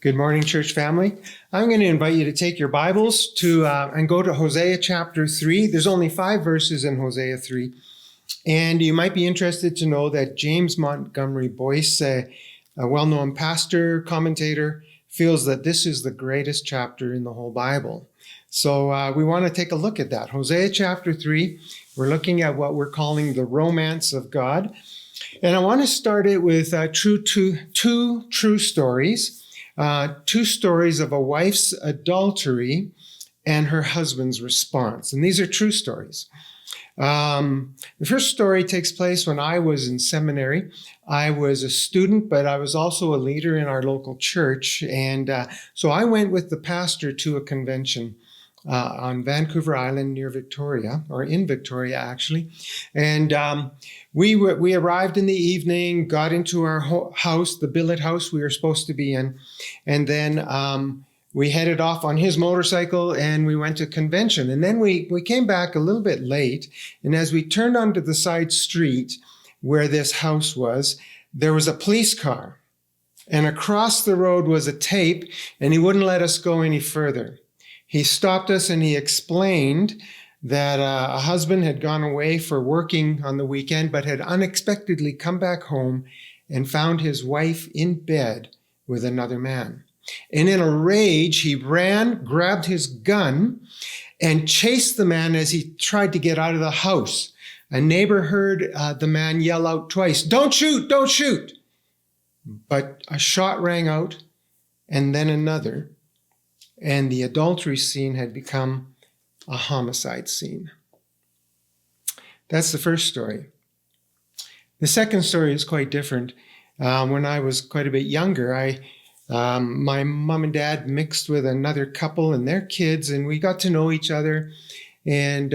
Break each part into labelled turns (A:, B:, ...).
A: Good morning, church family. I'm going to invite you to take your Bibles and go to Hosea chapter 3. There's only 5 verses in Hosea 3. And you might be interested to know that James Montgomery Boyce, a well-known pastor, commentator, feels that this is the greatest chapter in the whole Bible. So we want to take a look at that. Hosea chapter 3, we're looking at what we're calling the romance of God. And I want to start it with two true stories. 2 stories of a wife's adultery and her husband's response. And these are true stories. The first story takes place when I was in seminary. I was a student, but I was also a leader in our local church. And so I went with the pastor to a convention on Vancouver Island near Victoria, or in Victoria, actually. And we arrived in the evening, got into our house, the billet house we were supposed to be in. And then we headed off on his motorcycle and we went to convention. And then we came back a little bit late. And as we turned onto the side street where this house was, there was a police car. And across the road was a tape, and he wouldn't let us go any further. He stopped us and he explained that a husband had gone away for working on the weekend, but had unexpectedly come back home and found his wife in bed with another man. And in a rage, he ran, grabbed his gun, and chased the man as he tried to get out of the house. A neighbor heard the man yell out twice, "Don't shoot, don't shoot!" But a shot rang out, and then another. And the adultery scene had become a homicide scene. That's the first story. The second story is quite different. When I was quite a bit younger, my mom and dad mixed with another couple and their kids, and we got to know each other. And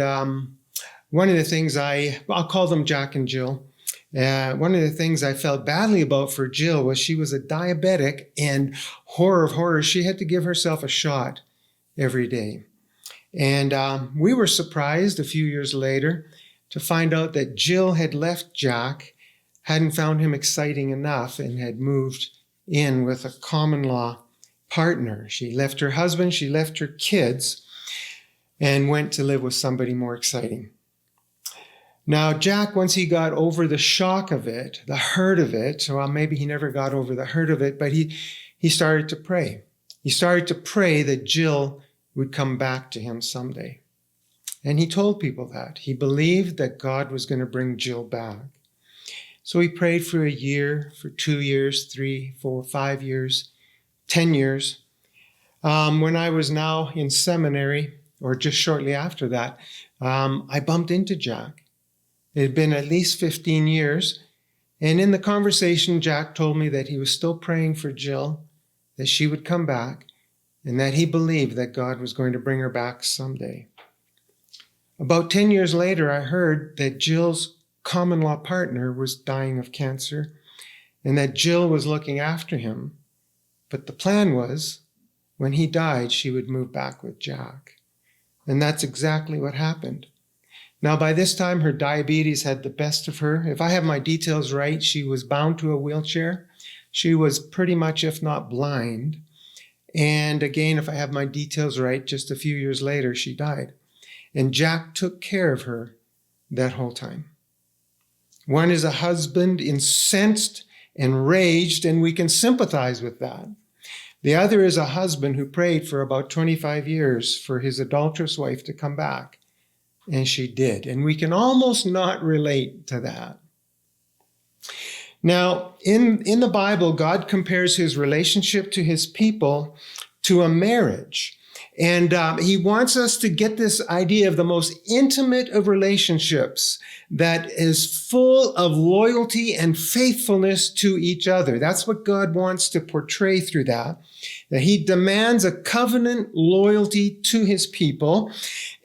A: one of the things I'll call them Jack and Jill. One of the things I felt badly about for Jill was she was a diabetic, and horror of horrors, she had to give herself a shot every day. And we were surprised a few years later to find out that Jill had left Jack, hadn't found him exciting enough, and had moved in with a common law partner. She left her husband, she left her kids, and went to live with somebody more exciting. Now, Jack, once he got over the shock of it, the hurt of it, well, maybe he never got over the hurt of it, but he started to pray. He started to pray that Jill would come back to him someday. And he told people that. He believed that God was going to bring Jill back. So he prayed for a year, for 2 years, 3, 4, 5 years, 10 years. When I was now in seminary, or just shortly after that, I bumped into Jack. It had been at least 15 years. And in the conversation, Jack told me that he was still praying for Jill, that she would come back, and that he believed that God was going to bring her back someday. About 10 years later, I heard that Jill's common law partner was dying of cancer, and that Jill was looking after him. But the plan was, when he died, she would move back with Jack. And that's exactly what happened. Now, by this time, her diabetes had the best of her. If I have my details right, she was bound to a wheelchair. She was pretty much, if not blind. And again, if I have my details right, just a few years later, she died. And Jack took care of her that whole time. One is a husband incensed and raged, and we can sympathize with that. The other is a husband who prayed for about 25 years for his adulterous wife to come back. And she did. And we can almost not relate to that. Now, in the Bible, God compares his relationship to his people to a marriage. And he wants us to get this idea of the most intimate of relationships that is full of loyalty and faithfulness to each other. That's what God wants to portray through that he demands a covenant loyalty to his people.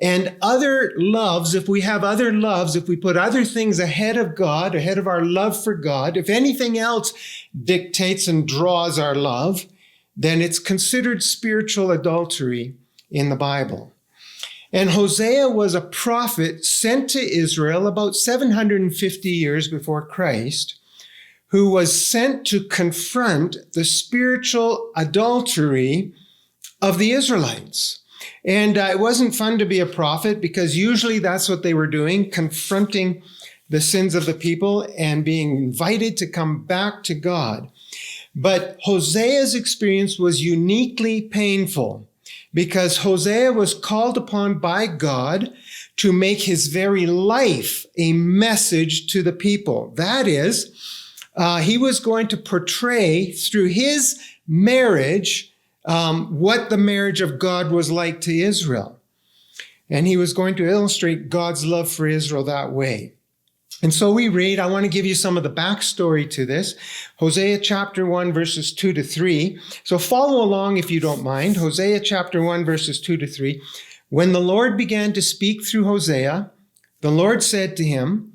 A: And other loves, if we have other loves, if we put other things ahead of God, ahead of our love for God, if anything else dictates and draws our love, then it's considered spiritual adultery in the Bible. And Hosea was a prophet sent to Israel about 750 years before Christ, who was sent to confront the spiritual adultery of the Israelites. And it wasn't fun to be a prophet, because usually that's what they were doing, confronting the sins of the people and being invited to come back to God. But Hosea's experience was uniquely painful, because Hosea was called upon by God to make his very life a message to the people. That is, he was going to portray through his marriage what the marriage of God was like to Israel. And he was going to illustrate God's love for Israel that way. And so we read, I want to give you some of the backstory to this. Hosea chapter 1, verses 2 to 3. So follow along if you don't mind. Hosea chapter 1, verses 2 to 3. When the Lord began to speak through Hosea, the Lord said to him,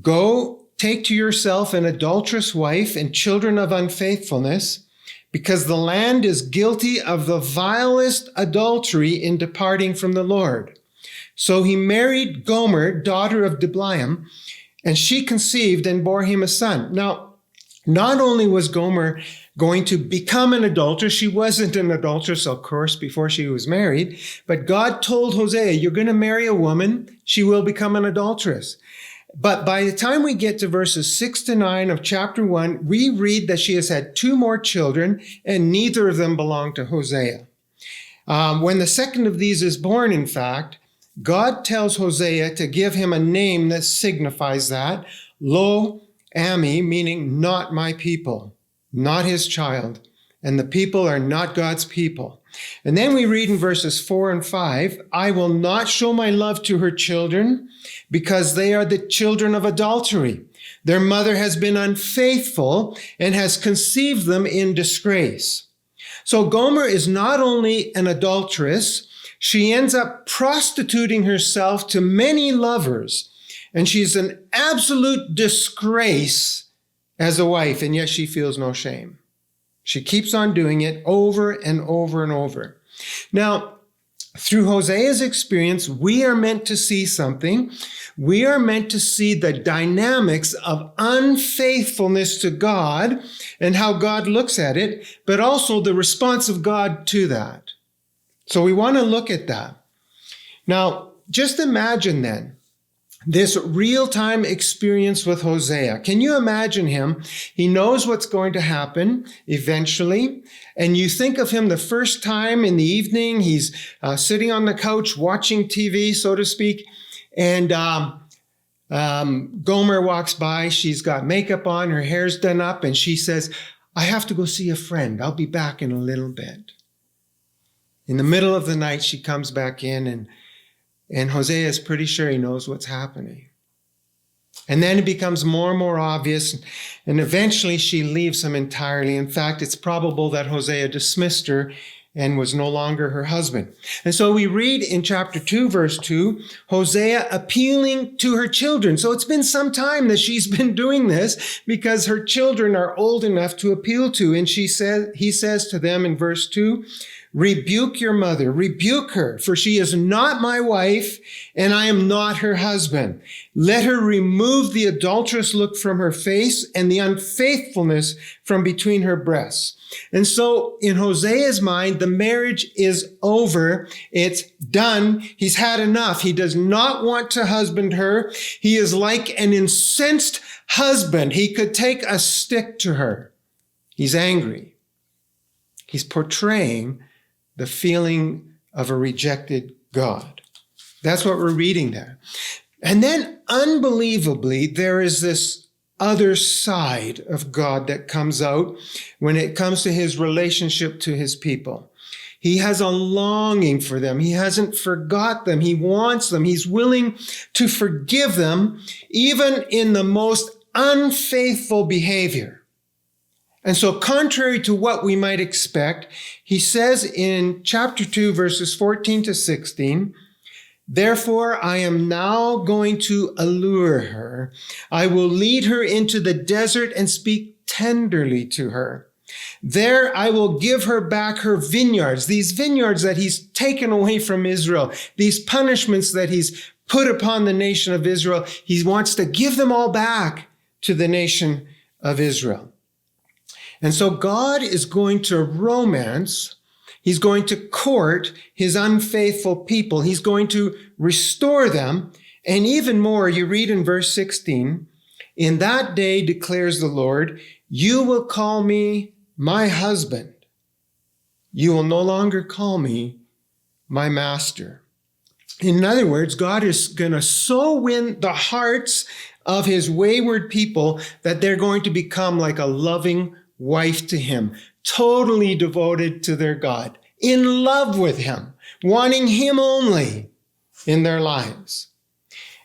A: "Go, take to yourself an adulterous wife and children of unfaithfulness, because the land is guilty of the vilest adultery in departing from the Lord." So he married Gomer, daughter of Diblaim, and she conceived and bore him a son. Now, not only was Gomer going to become an adulteress, she wasn't an adulteress, of course, before she was married, but God told Hosea, you're going to marry a woman, she will become an adulteress. But by the time we get to verses 6 to 9 of chapter 1, we read that she has had 2 more children, and neither of them belong to Hosea. When the second of these is born, in fact, God tells Hosea to give him a name that signifies that, Lo Ami, meaning not my people, not his child, and the people are not God's people. And then we read in verses 4 and 5, I will not show my love to her children, because they are the children of adultery. Their mother has been unfaithful and has conceived them in disgrace. So Gomer is not only an adulteress, she ends up prostituting herself to many lovers, and she's an absolute disgrace as a wife, and yet she feels no shame. She keeps on doing it over and over and over. Now, through Hosea's experience, we are meant to see something. We are meant to see the dynamics of unfaithfulness to God and how God looks at it, but also the response of God to that. So we want to look at that. Now, just imagine then this real-time experience with Hosea. Can you imagine him? He knows what's going to happen eventually. And you think of him the first time in the evening, he's sitting on the couch watching TV, so to speak. And Gomer walks by. She's got makeup on, her hair's done up, and she says, I have to go see a friend. I'll be back in a little bit. In the middle of the night, she comes back in, and Hosea is pretty sure he knows what's happening. And then it becomes more and more obvious, and eventually she leaves him entirely. In fact, it's probable that Hosea dismissed her and was no longer her husband. And so we read in chapter 2, verse 2, Hosea appealing to her children. So it's been some time that she's been doing this, because her children are old enough to appeal to. And he says to them in verse 2, rebuke your mother, rebuke her, for she is not my wife, and I am not her husband. Let her remove the adulterous look from her face and the unfaithfulness from between her breasts. And so in Hosea's mind, the marriage is over. It's done. He's had enough. He does not want to husband her. He is like an incensed husband. He could take a stick to her. He's angry. He's portraying the feeling of a rejected God. That's what we're reading there. And then, unbelievably, there is this other side of God that comes out when it comes to his relationship to his people. He has a longing for them. He hasn't forgot them. He wants them. He's willing to forgive them, even in the most unfaithful behavior. And so contrary to what we might expect, he says in chapter 2, verses 14 to 16, therefore I am now going to allure her. I will lead her into the desert and speak tenderly to her. There I will give her back her vineyards, these vineyards that he's taken away from Israel, these punishments that he's put upon the nation of Israel. He wants to give them all back to the nation of Israel. And so God is going to romance, he's going to court his unfaithful people. He's going to restore them. And even more, you read in verse 16, in that day declares the Lord, you will call me my husband. You will no longer call me my master. In other words, God is going to so win the hearts of his wayward people that they're going to become like a loving wife to him, totally devoted to their God, in love with him, wanting him only in their lives.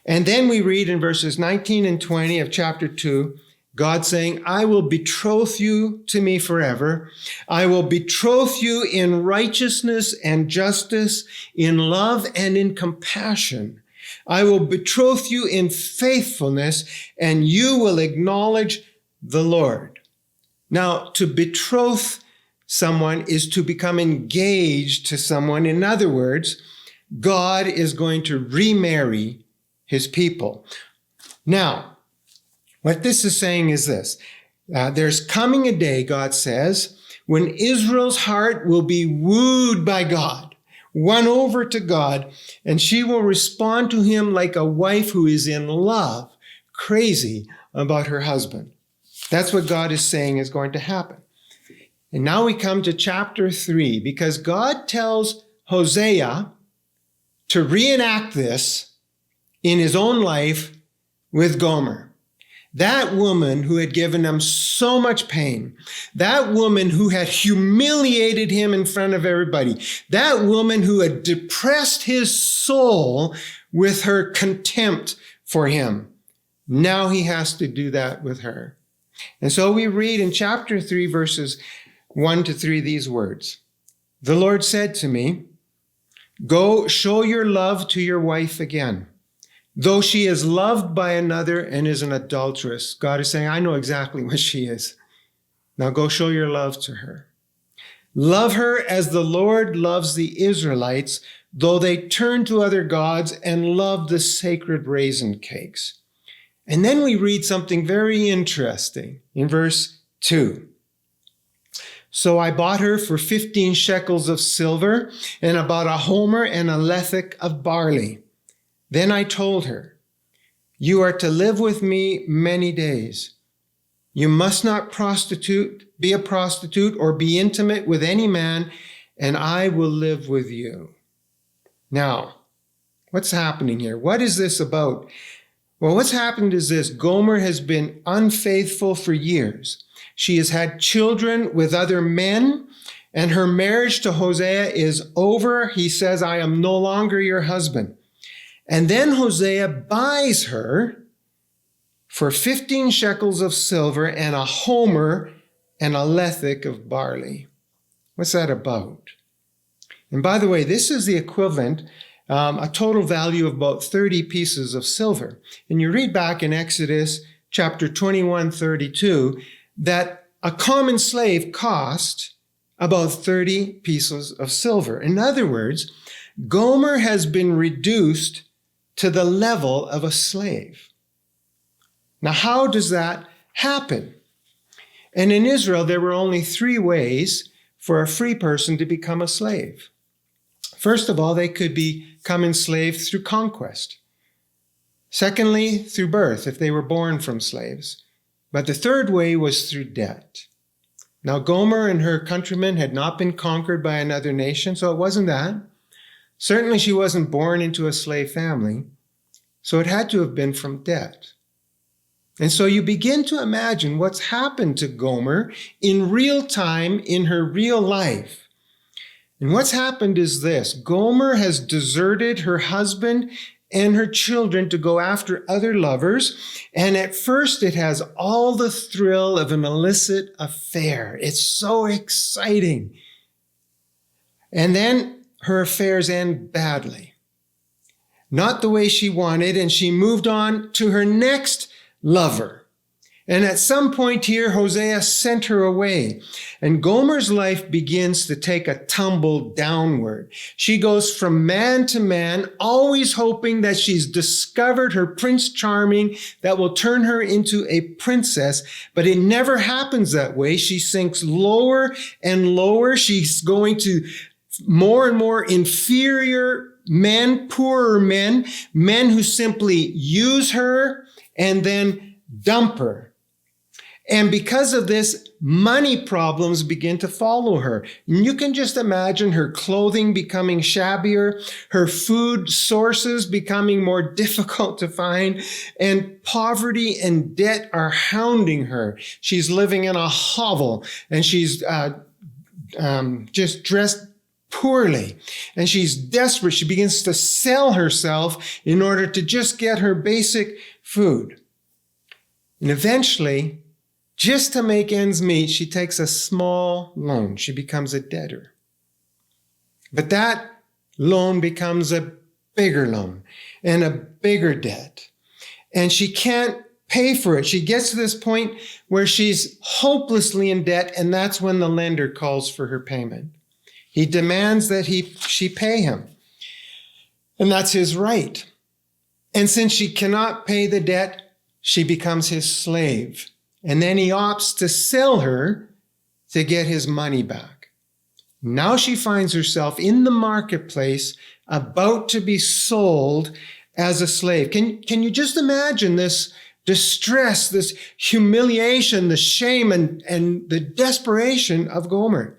A: And then we read in verses 19 and 20 of chapter 2, God saying, I will betroth you to me forever. I will betroth you in righteousness and justice, in love and in compassion. I will betroth you in faithfulness, and you will acknowledge the Lord. Now, to betroth someone is to become engaged to someone. In other words, God is going to remarry his people. Now, what this is saying is this. There's coming a day, God says, when Israel's heart will be wooed by God, won over to God, and she will respond to him like a wife who is in love, crazy about her husband. That's what God is saying is going to happen. And now we come to chapter 3, because God tells Hosea to reenact this in his own life with Gomer. That woman who had given him so much pain, that woman who had humiliated him in front of everybody, that woman who had depressed his soul with her contempt for him. Now he has to do that with her. And so we read in chapter 3, verses 1 to 3, these words. The Lord said to me, go show your love to your wife again. Though she is loved by another and is an adulteress, God is saying, I know exactly what she is. Now go show your love to her. Love her as the Lord loves the Israelites, though they turn to other gods and love the sacred raisin cakes. And then we read something very interesting in verse 2. So I bought her for 15 shekels of silver and about a homer and a lethek of barley. Then I told her, you are to live with me many days. You must not be a prostitute or be intimate with any man, and I will live with you. Now, what's happening here? What is this about? Well, what's happened is this. Gomer has been unfaithful for years. She has had children with other men, and her marriage to Hosea is over. He says, I am no longer your husband. And then Hosea buys her for 15 shekels of silver and a homer and a lethek of barley. What's that about? And by the way, this is the equivalent, a total value of about 30 pieces of silver. And you read back in Exodus chapter 21:32 that a common slave cost about 30 pieces of silver. In other words, Gomer has been reduced to the level of a slave. Now, how does that happen? And in Israel, there were only 3 ways for a free person to become a slave. First of all, they could become enslaved through conquest. Secondly, through birth, if they were born from slaves. But the third way was through debt. Now, Gomer and her countrymen had not been conquered by another nation, so it wasn't that. Certainly, she wasn't born into a slave family, so it had to have been from debt. And so you begin to imagine what's happened to Gomer in real time in her real life. And what's happened is this. Gomer has deserted her husband and her children to go after other lovers. And at first, it has all the thrill of an illicit affair. It's so exciting. And then her affairs end badly. Not the way she wanted, and she moved on to her next lover. And at some point here, Hosea sent her away. And Gomer's life begins to take a tumble downward. She goes from man to man, always hoping that she's discovered her Prince Charming that will turn her into a princess. But it never happens that way. She sinks lower and lower. She's going to more and more inferior men, poorer men, men who simply use her and then dump her. And because of this, money problems begin to follow her. And you can just imagine her clothing becoming shabbier, her food sources becoming more difficult to find, and poverty and debt are hounding her. She's living in a hovel, and she's just dressed poorly, and she's desperate. She begins to sell herself in order to just get her basic food. And eventually, just to make ends meet, she takes a small loan. She becomes a debtor. But that loan becomes a bigger loan and a bigger debt. And she can't pay for it. She gets to this point where she's hopelessly in debt, and that's when the lender calls for her payment. He demands that she pay him. And that's his right. And since she cannot pay the debt, she becomes his slave. And then he opts to sell her to get his money back. Now she finds herself in the marketplace about to be sold as a slave. Can you just imagine this distress, this humiliation, the shame, and the desperation of Gomer?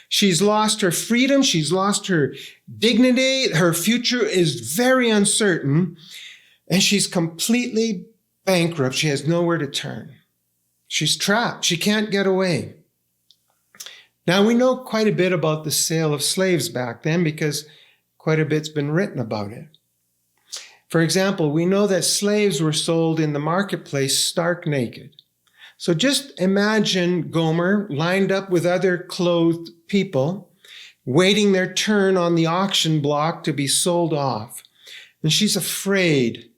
A: She's lost her freedom. She's lost her dignity. Her future is very uncertain. And she's completely bankrupt. She has nowhere to turn. She's trapped. She can't get away. Now, we know quite a bit about the sale of slaves back then because quite a bit's been written about it. For example, we know that slaves were sold in the marketplace stark naked. So just imagine Gomer lined up with other clothed people, waiting their turn on the auction block to be sold off. And she's afraid.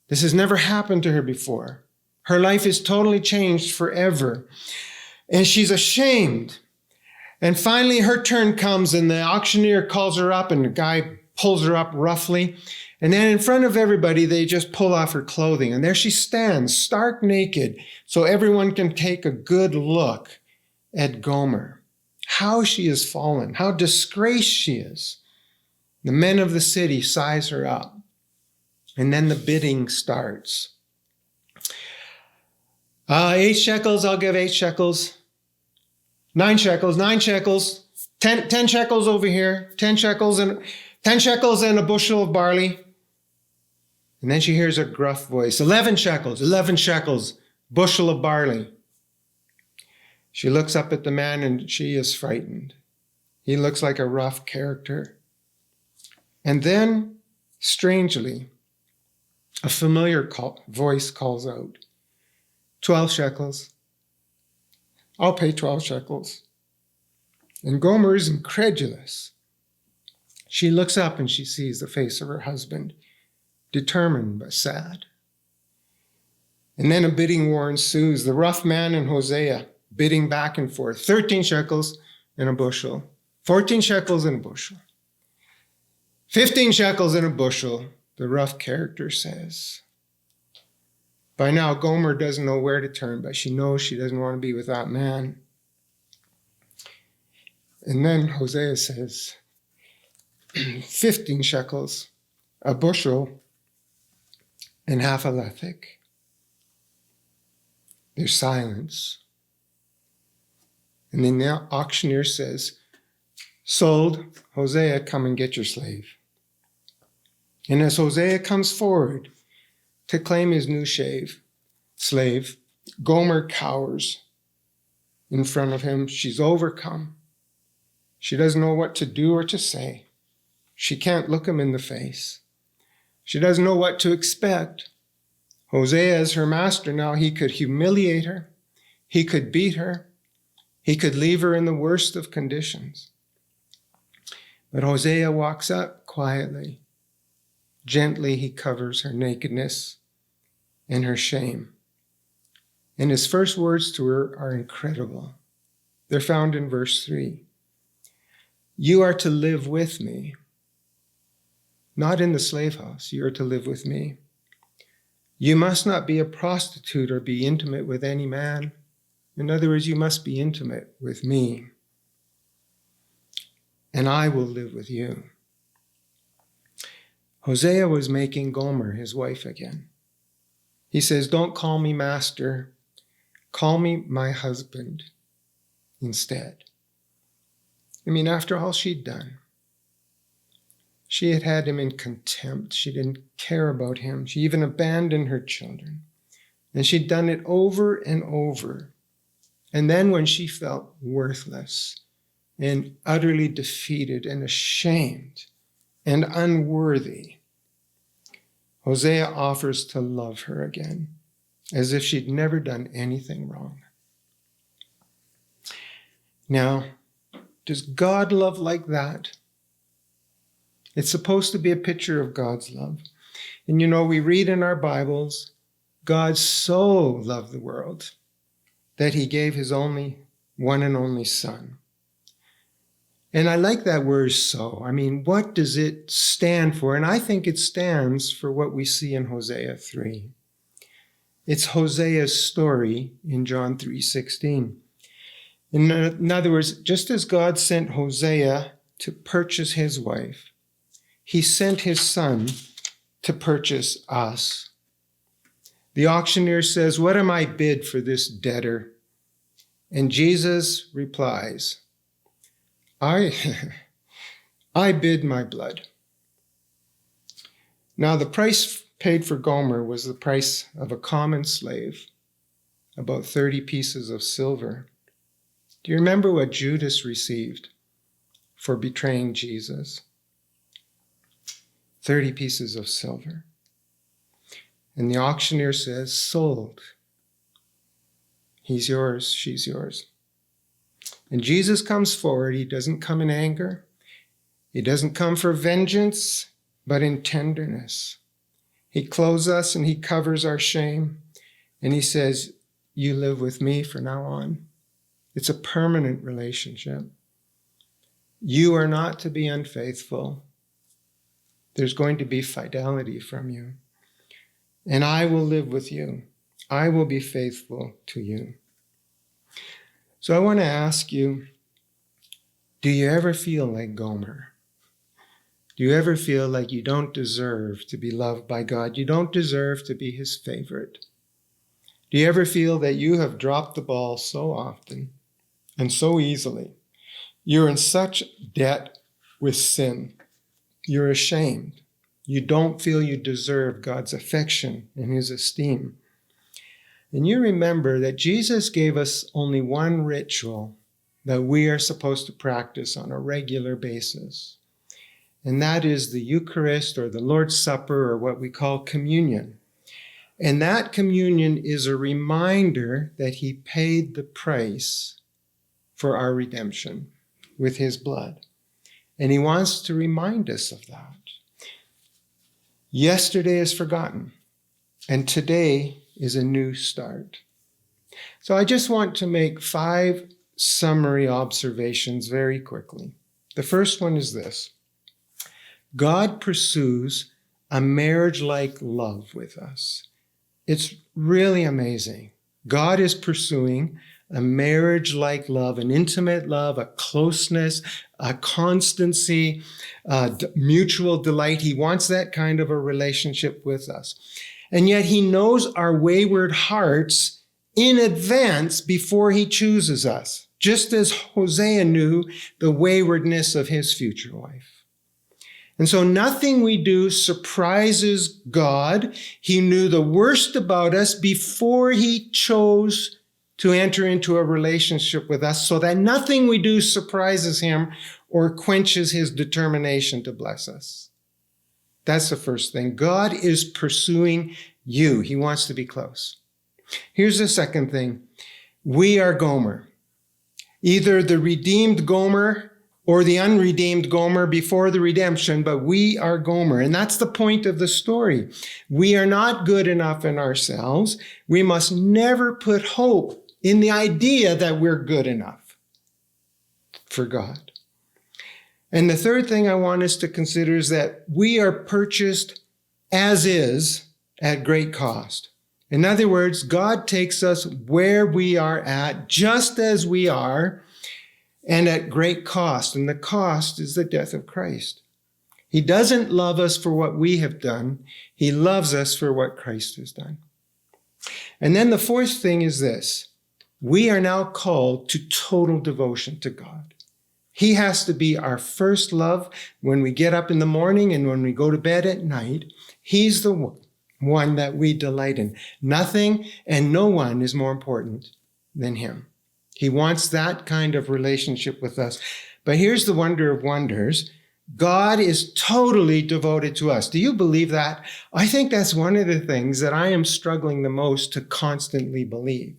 A: This has never happened to her before. Her life is totally changed forever. And she's ashamed. And finally, her turn comes, and the auctioneer calls her up, and the guy pulls her up roughly. And then in front of everybody, they just pull off her clothing. And there she stands, stark naked, so everyone can take a good look at Gomer. How she has fallen, how disgraced she is. The men of the city size her up. And then the bidding starts. 8 shekels, I'll give 8 shekels. 9 shekels, 9 shekels. 10 shekels over here. 10 shekels and 10 shekels and a bushel of barley. And then she hears a gruff voice. 11 shekels, 11 shekels, bushel of barley. She looks up at the man and she is frightened. He looks like a rough character. And then, strangely, a familiar voice calls out. 12 shekels. I'll pay 12 shekels. And Gomer is incredulous. She looks up and she sees the face of her husband, determined but sad. And then a bidding war ensues. The rough man and Hosea bidding back and forth. 13 shekels and a bushel. 14 shekels and a bushel. 15 shekels and a bushel, the rough character says. By now, Gomer doesn't know where to turn, but she knows she doesn't want to be with that man. And then Hosea says, 15 shekels, a bushel, and half a lethek. There's silence. And then the auctioneer says, sold, Hosea, come and get your slave. And as Hosea comes forward to claim his new slave, Gomer cowers in front of him. She's overcome. She doesn't know what to do or to say. She can't look him in the face. She doesn't know what to expect. Hosea is her master now. He could humiliate her. He could beat her. He could leave her in the worst of conditions. But Hosea walks up quietly. Gently he covers her nakedness and her shame. And his first words to her are incredible. They're found in verse 3. You are to live with me. Not in the slave house. You are to live with me. You must not be a prostitute or be intimate with any man. In other words, you must be intimate with me. And I will live with you. Hosea was making Gomer his wife again. He says, don't call me master. Call me my husband instead. I mean, after all she'd done, she had had him in contempt. She didn't care about him. She even abandoned her children. And she'd done it over and over. And then when she felt worthless and utterly defeated and ashamed and unworthy, Hosea offers to love her again, as if she'd never done anything wrong. Now, does God love like that? It's supposed to be a picture of God's love. And you know, we read in our Bibles, God so loved the world that he gave his only one and only Son. And I like that word so. I mean, what does it stand for? And I think it stands for what we see in Hosea 3. It's Hosea's story in John 3:16. In other words, just as God sent Hosea to purchase his wife, he sent his Son to purchase us. The auctioneer says, what am I bid for this debtor? And Jesus replies, I bid my blood. Now, the price paid for Gomer was the price of a common slave, about 30 pieces of silver. Do you remember what Judas received for betraying Jesus? 30 pieces of silver. And the auctioneer says, sold. He's yours, she's yours. And Jesus comes forward. He doesn't come in anger. He doesn't come for vengeance, but in tenderness. He clothes us and he covers our shame. And he says, you live with me from now on. It's a permanent relationship. You are not to be unfaithful. There's going to be fidelity from you. And I will live with you. I will be faithful to you. So I want to ask you, do you ever feel like Gomer? Do you ever feel like you don't deserve to be loved by God? You don't deserve to be his favorite? Do you ever feel that you have dropped the ball so often and so easily? You're in such debt with sin. You're ashamed. You don't feel you deserve God's affection and his esteem. And you remember that Jesus gave us only one ritual that we are supposed to practice on a regular basis. And that is the Eucharist or the Lord's Supper or what we call communion. And that communion is a reminder that he paid the price for our redemption with his blood. And he wants to remind us of that. Yesterday is forgotten, and today is a new start. So I just want to make 5 summary observations very quickly. The first one is this. God pursues a marriage-like love with us. It's really amazing. God is pursuing a marriage-like love, an intimate love, a closeness, a constancy, mutual delight. He wants that kind of a relationship with us. And yet he knows our wayward hearts in advance before he chooses us, just as Hosea knew the waywardness of his future wife. And so nothing we do surprises God. He knew the worst about us before he chose to enter into a relationship with us, so that nothing we do surprises him or quenches his determination to bless us. That's the first thing. God is pursuing you. He wants to be close. Here's the second thing. We are Gomer. Either the redeemed Gomer or the unredeemed Gomer before the redemption, but we are Gomer. And that's the point of the story. We are not good enough in ourselves. We must never put hope in the idea that we're good enough for God. And the third thing I want us to consider is that we are purchased as is at great cost. In other words, God takes us where we are at, just as we are, and at great cost. And the cost is the death of Christ. He doesn't love us for what we have done. He loves us for what Christ has done. And then the fourth thing is this. We are now called to total devotion to God. He has to be our first love when we get up in the morning and when we go to bed at night. He's the one that we delight in. Nothing and no one is more important than him. He wants that kind of relationship with us. But here's the wonder of wonders. God is totally devoted to us. Do you believe that? I think that's one of the things that I am struggling the most to constantly believe.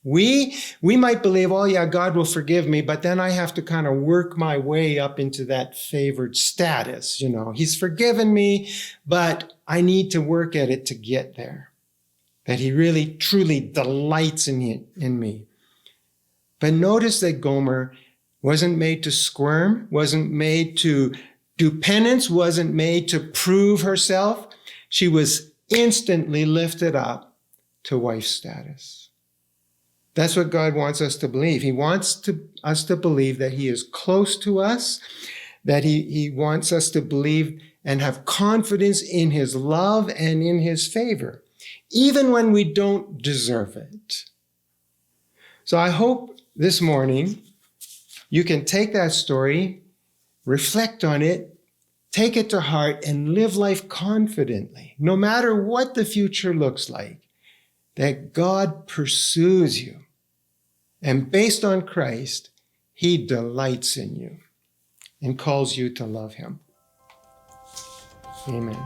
A: We might believe, oh yeah, God will forgive me, but then I have to kind of work my way up into that favored status. He's forgiven me, but I need to work at it to get there. That he really, truly delights in me. But notice that Gomer wasn't made to squirm, wasn't made to do penance, wasn't made to prove herself. She was instantly lifted up to wife status. That's what God wants us to believe. He wants us to believe that he is close to us, that he wants us to believe and have confidence in his love and in his favor, even when we don't deserve it. So I hope this morning you can take that story, reflect on it, take it to heart, and live life confidently, no matter what the future looks like, that God pursues you. And based on Christ, he delights in you and calls you to love him. Amen.